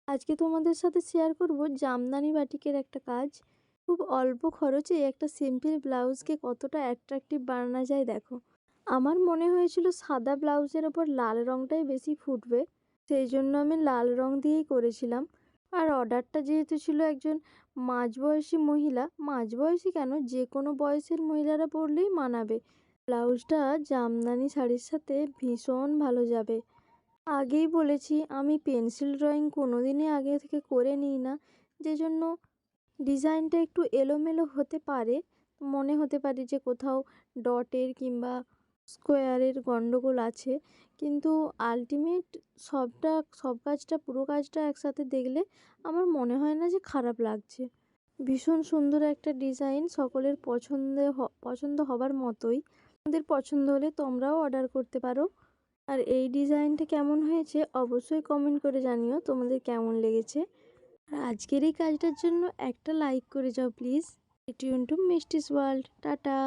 আজকে তোমাদের সাথে শেয়ার করব জামদানি বাটিকের একটা কাজ। খুব অল্প খরচে একটা সিম্পল ব্লাউজকে কতটা অ্যাট্রাকটিভ বানানো যায় দেখো। আমার মনে হয়েছিল সাদা ব্লাউজের ওপর লাল রঙটাই বেশি ফুটবে, সেই জন্য আমি লাল রং দিয়েই করেছিলাম। আর অর্ডারটা যেহেতু ছিল একজন মাঝবয়সী মহিলা, মাঝবয়সী কেন, যে কোনো বয়সের মহিলারা পরলেই মানাবে। ব্লাউজটা জামদানি শাড়ির সাথে ভীষণ ভালো যাবে। আগেই বলেছি আমি পেন্সিল ড্রয়িং কোনোদিনই আগে থেকে করে নিই না, যে জন্য ডিজাইনটা একটু এলোমেলো হতে পারে, মনে হতে পারে যে কোথাও ডটের কিংবা স্কোয়ারের গন্ডগোল আছে, কিন্তু আলটিমেট সব কাজটা পুরো কাজটা একসাথে দেখলে আমার মনে হয় না যে খারাপ লাগছে। ভীষণ সুন্দর একটা ডিজাইন, সকলের পছন্দ হবার মতোই। তোমাদের পছন্দ হলে তোমরাও অর্ডার করতে পারো। আর এই ডিজাইনটা কেমন হয়েছে অবশ্যই কমেন্ট করে জানিও তোমাদের কেমন লেগেছে। আর আজকের এই কাজটার জন্য একটা লাইক করে যাও please. Stay tune to Mishti's world. Tata.